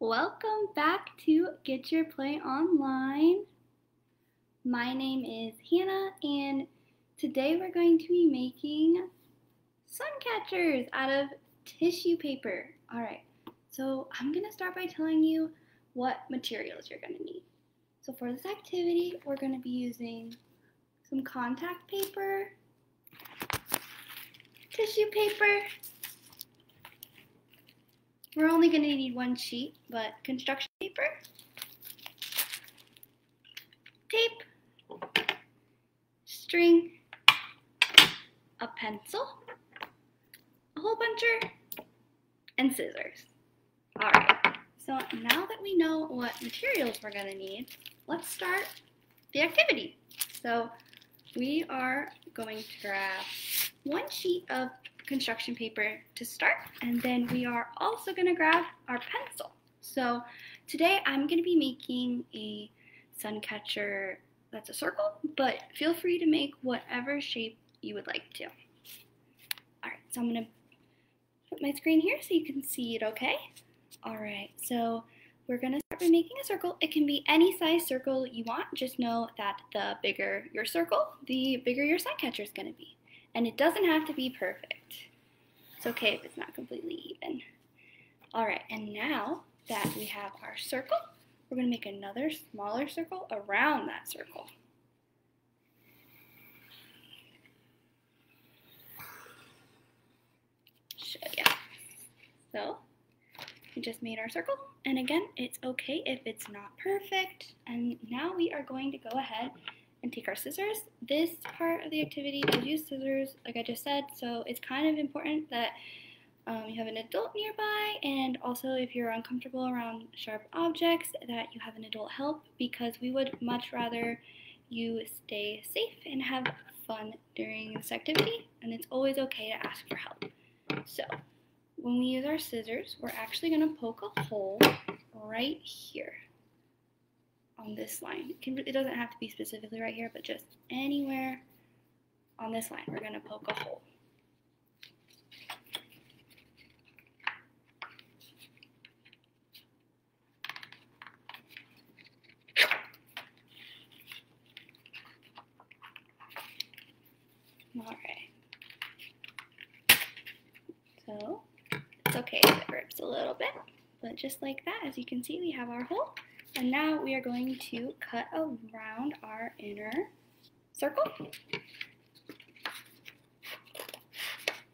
Welcome back to Get Your Play Online. My name is Hannah, and today we're going to be making sun catchers out of tissue paper. Alright, so I'm going to start by telling you what materials you're going to need. So for this activity, we're going to be using some contact paper, tissue paper. We're only going to need one sheet, but construction paper, tape, string, a pencil, a hole puncher, and scissors. Alright, so now that we know what materials we're going to need, let's start the activity. So we are going to grab one sheet of construction paper to start, and then we are also going to grab our pencil. So today I'm going to be making a sun catcher that's a circle, but feel free to make whatever shape you would like to. Alright, so I'm going to put my screen here so you can see it okay. Alright, so we're going to start by making a circle. It can be any size circle you want. Just know that the bigger your circle, the bigger your sun catcher is going to be. And it doesn't have to be perfect. It's okay if it's not completely even. Alright, and now that we have our circle, we're going to make another smaller circle around that circle. Show you. So, we just made our circle, and again, it's okay if it's not perfect. And now we are going to go ahead and take our scissors. This part of the activity does use scissors, like I just said, so it's kind of important that you have an adult nearby, and also if you're uncomfortable around sharp objects, that you have an adult help, because we would much rather you stay safe and have fun during this activity, and it's always okay to ask for help. So when we use our scissors, we're actually going to poke a hole right here on this line. It doesn't have to be specifically right here, but just anywhere on this line, we're going to poke a hole. Alright. So, it's okay if it rips a little bit, but just like that, as you can see, we have our hole. And now we are going to cut around our inner circle.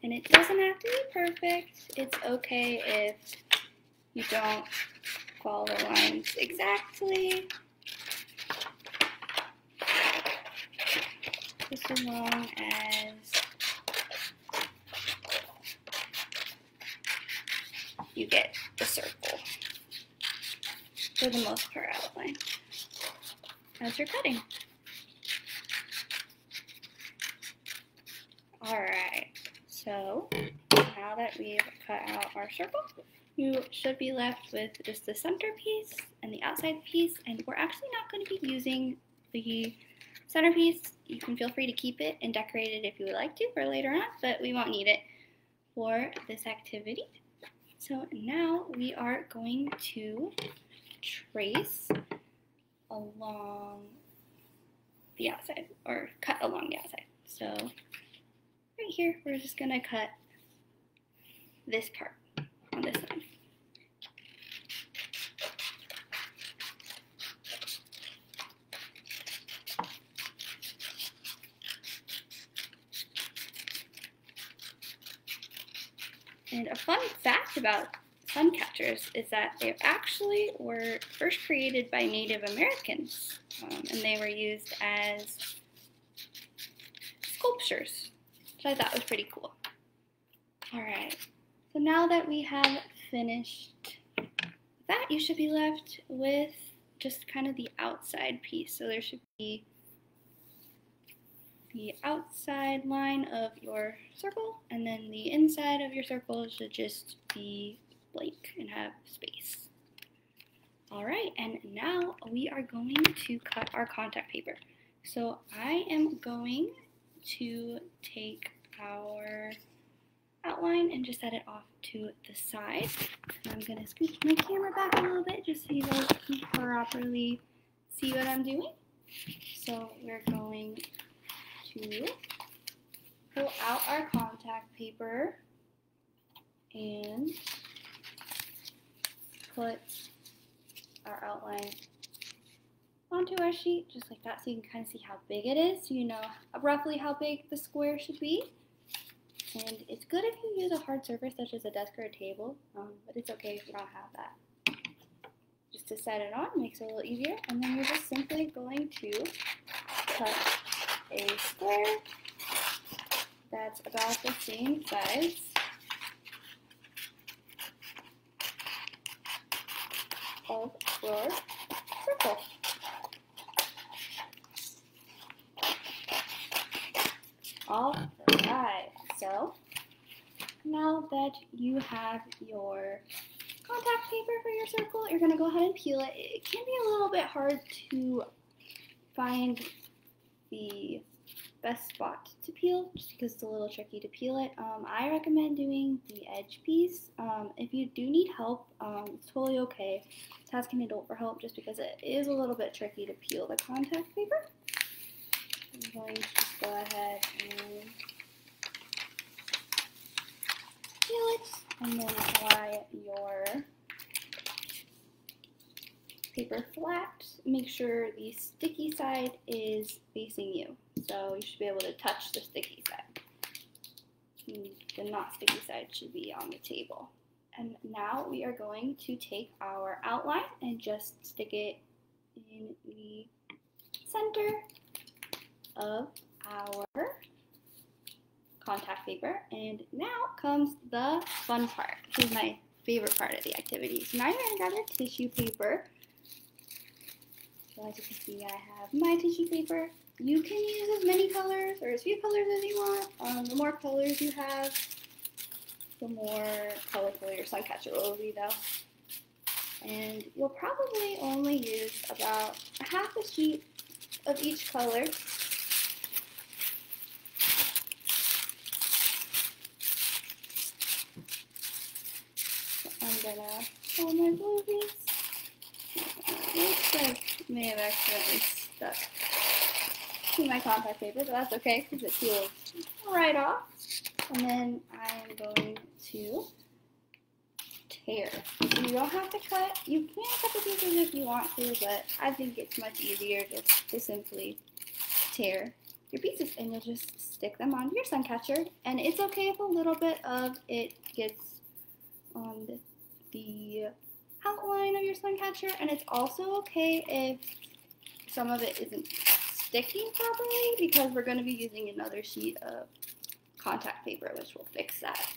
And it doesn't have to be perfect. It's okay if you don't follow the lines exactly. Just as long as you get the circle, for the most part, outline as you're cutting. Alright, so now that we've cut out our circle, you should be left with just the center piece and the outside piece, and we're actually not going to be using the centerpiece. You can feel free to keep it and decorate it if you would like to for later on, but we won't need it for this activity. So now we are going to trace along the outside, or cut along the outside. So right here, we're just going to cut this part on this side. And a fun fact about sun catchers is that they actually were first created by Native Americans, and they were used as sculptures, which I thought was pretty cool. Alright, so now that we have finished that, you should be left with just kind of the outside piece. So there should be the outside line of your circle, and then the inside of your circle should just be blank and have space. Alright, and now we are going to cut our contact paper. So I am going to take our outline and just set it off to the side. And I'm going to scooch my camera back a little bit just so you guys can properly see what I'm doing. So we're going to pull out our contact paper and put our outline onto our sheet just like that so you can kind of see how big it is, so you know roughly how big the square should be. And it's good if you use a hard surface such as a desk or a table, but it's okay if you don't have that. Just to set it on makes it a little easier, and then you're just simply going to cut a square that's about the same size of your circle. Alright, so now that you have your contact paper for your circle, you're going to go ahead and peel it. It can be a little bit hard to find the best spot to peel just because it's a little tricky to peel it. I recommend doing the edge piece. If you do need help, it's totally okay to ask an adult for help just because it is a little bit tricky to peel the contact paper. I'm going to just go ahead and peel it and then apply your paper flat. Make sure the sticky side is facing you. So you should be able to touch the sticky side. The not sticky side should be on the table. And now we are going to take our outline and just stick it in the center of our contact paper. And now comes the fun part. This is my favorite part of the activity. So now you're going to grab your tissue paper. So as you can see, I have my tissue paper. You can use as many colors or as few colors as you want. The more colors you have, the more colorful your suncatcher will be though. And you'll probably only use about a half a sheet of each color. So I'm gonna pull my blue piece. Looks like I may have accidentally stuck to my contact paper, but that's okay because it peels right off. And then I'm going to tear. So you don't have to cut. You can cut the pieces if you want to, but I think it's much easier just to simply tear your pieces, and you'll just stick them onto your suncatcher. And it's okay if a little bit of it gets on the outline of your suncatcher, and it's also okay if some of it isn't sticking properly because we're going to be using another sheet of contact paper which will fix that.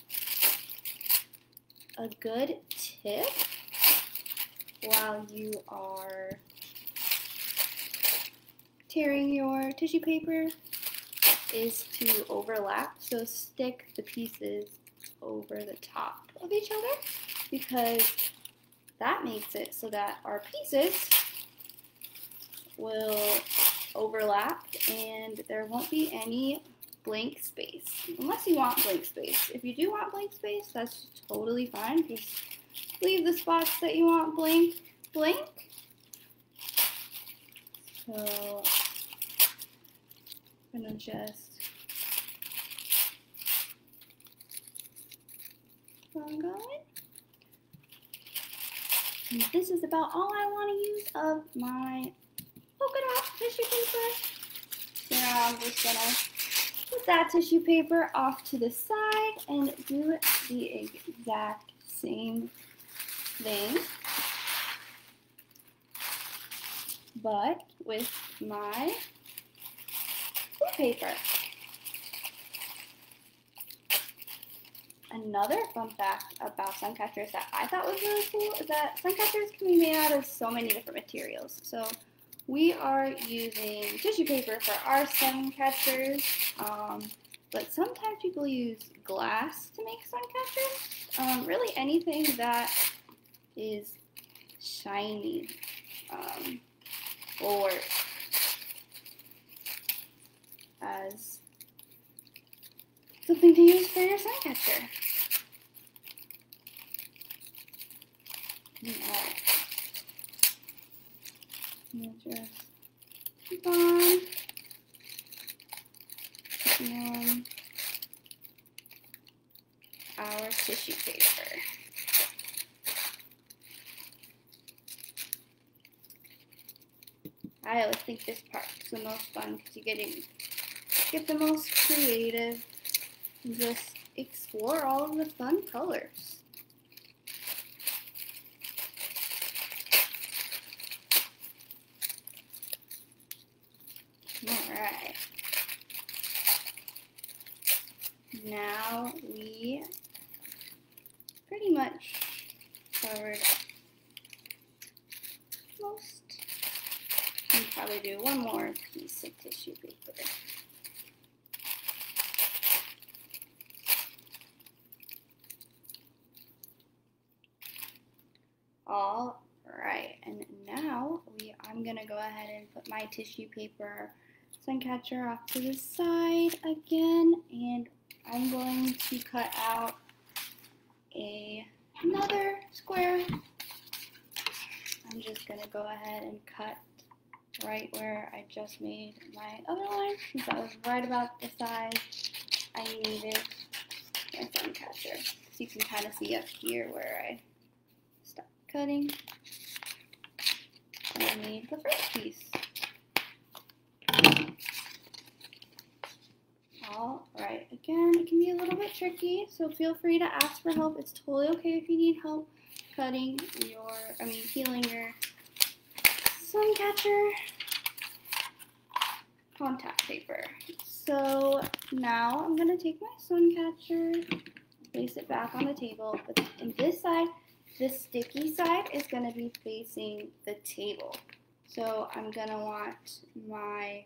A good tip while you are tearing your tissue paper is to overlap, so stick the pieces over the top of each other because that makes it so that our pieces will overlap and there won't be any blank space, unless you want blank space. If you do want blank space, that's totally fine. Just leave the spots that you want blank. So I'm gonna just keep on going. And this is about all I want to use of my polka dot tissue paper. So now I'm just gonna put that tissue paper off to the side and do the exact same thing, but with my blue paper. Another fun fact about suncatchers that I thought was really cool is that suncatchers can be made out of so many different materials. So we are using tissue paper for our suncatchers, but sometimes people use glass to make suncatchers. Really anything that is shiny or as something to use for your suncatcher. Alright. We'll just keep on putting on our tissue paper. I always think this part is the most fun because you get the most creative and just explore all of the fun colors. Alright. Now we pretty much covered most. You can probably do one more piece of tissue paper. All right, and now I'm gonna go ahead and put my tissue paper suncatcher off to the side again, and I'm going to cut out another square. I'm just gonna go ahead and cut right where I just made my other line, since that was right about the size I needed my suncatcher. So you can kind of see up here where I stopped cutting. And I made the first piece. Alright, again, it can be a little bit tricky, so feel free to ask for help. It's totally okay if you need help peeling your suncatcher contact paper. So now I'm going to take my suncatcher, place it back on the table, but in this side, the sticky side is going to be facing the table. So I'm going to want my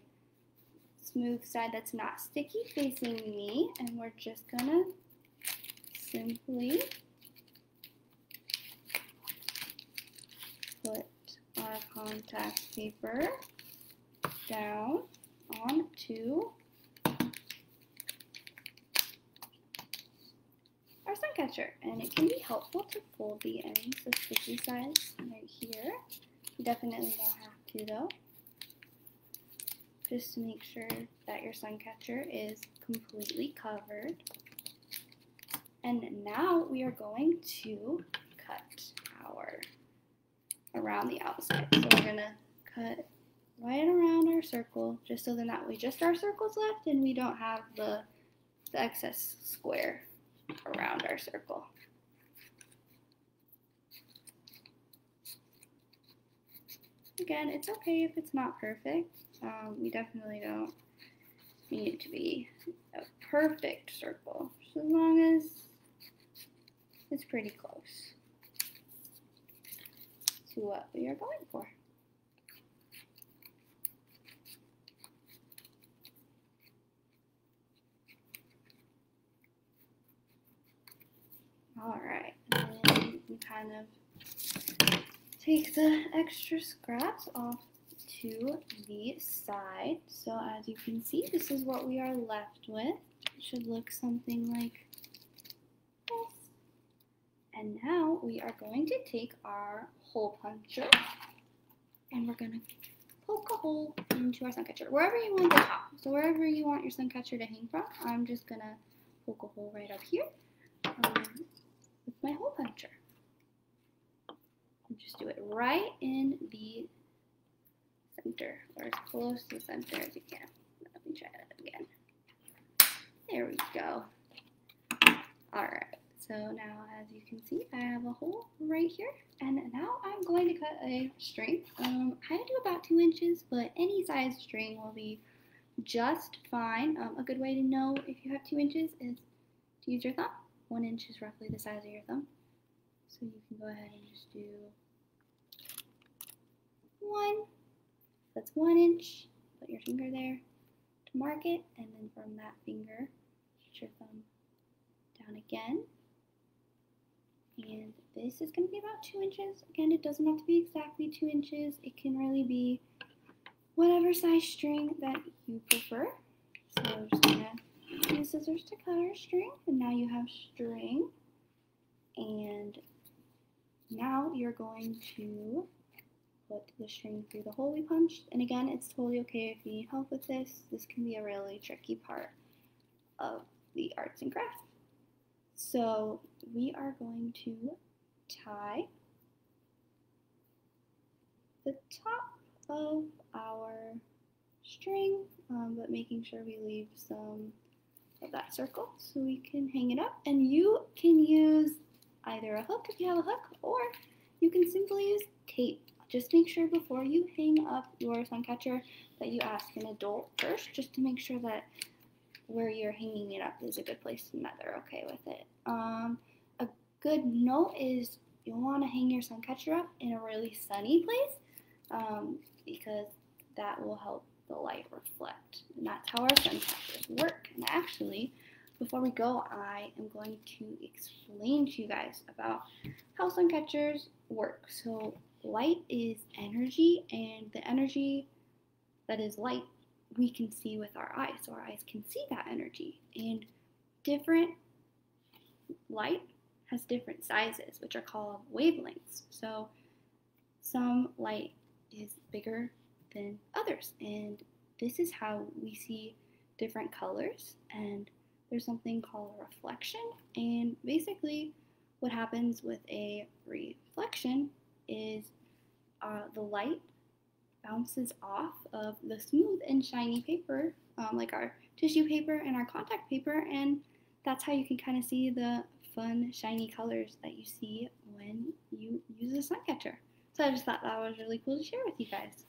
smooth side that's not sticky facing me, and we're just going to simply put our contact paper down onto our suncatcher, and it can be helpful to fold the ends, the sticky sides right here. You definitely don't have to though, just to make sure that your suncatcher is completely covered. And now we are going to cut around the outside. So we're gonna cut right around our circle, just so then that way just our circle's left and we don't have the excess square around our circle. Again, it's okay if it's not perfect. We definitely don't need it to be a perfect circle, just as long as it's pretty close to what we are going for. Alright, and then you can kind of take the extra scraps off to the side. So as you can see, this is what we are left with. It should look something like this. And now we are going to take our hole puncher and we're going to poke a hole into our suncatcher, wherever you want the top. So wherever you want your suncatcher to hang from, I'm just going to poke a hole right up here with my hole puncher. And just do it right in the center, or as close to the center as you can. Let me try that again. There we go. Alright, so now as you can see, I have a hole right here, and now I'm going to cut a string. I do about 2 inches, but any size string will be just fine. A good way to know if you have 2 inches is to use your thumb. 1 inch is roughly the size of your thumb. So you can go ahead and just do 1. That's 1 inch. Put your finger there to mark it, and then from that finger, put your thumb down again. And this is going to be about 2 inches. Again, it doesn't have to be exactly 2 inches. It can really be whatever size string that you prefer. So we're just going to use scissors to cut our string, and now you have string, and Now you're going to put the string through the hole we punched. And again, it's totally okay if you need help with this. This can be a really tricky part of the arts and crafts. So we are going to tie the top of our string, but making sure we leave some of that circle so we can hang it up. And you can use either a hook if you have a hook, or you can simply use tape. Just make sure before you hang up your suncatcher that you ask an adult first, just to make sure that where you're hanging it up is a good place and that they're okay with it. A good note is you'll want to hang your suncatcher up in a really sunny place, because that will help the light reflect. And that's how our suncatchers work. And actually, before we go, I am going to explain to you guys about how suncatchers work. So light is energy, and the energy that is light we can see with our eyes. So our eyes can see that energy. And different light has different sizes, which are called wavelengths. So some light is bigger than others, and this is how we see different colors. And there's something called a reflection, and basically what happens with a reflection is the light bounces off of the smooth and shiny paper, like our tissue paper and our contact paper, and that's how you can kind of see the fun shiny colors that you see when you use a suncatcher. So I just thought that was really cool to share with you guys.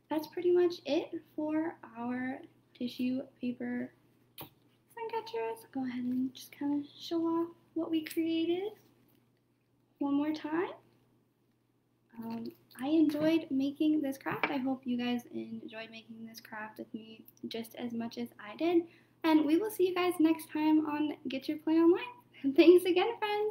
That's pretty much it for our tissue paper suncatchers. Go ahead and just kind of show off what we created one more time. I enjoyed making this craft. I hope you guys enjoyed making this craft with me just as much as I did. And we will see you guys next time on Get Your Play Online. Thanks again, friends.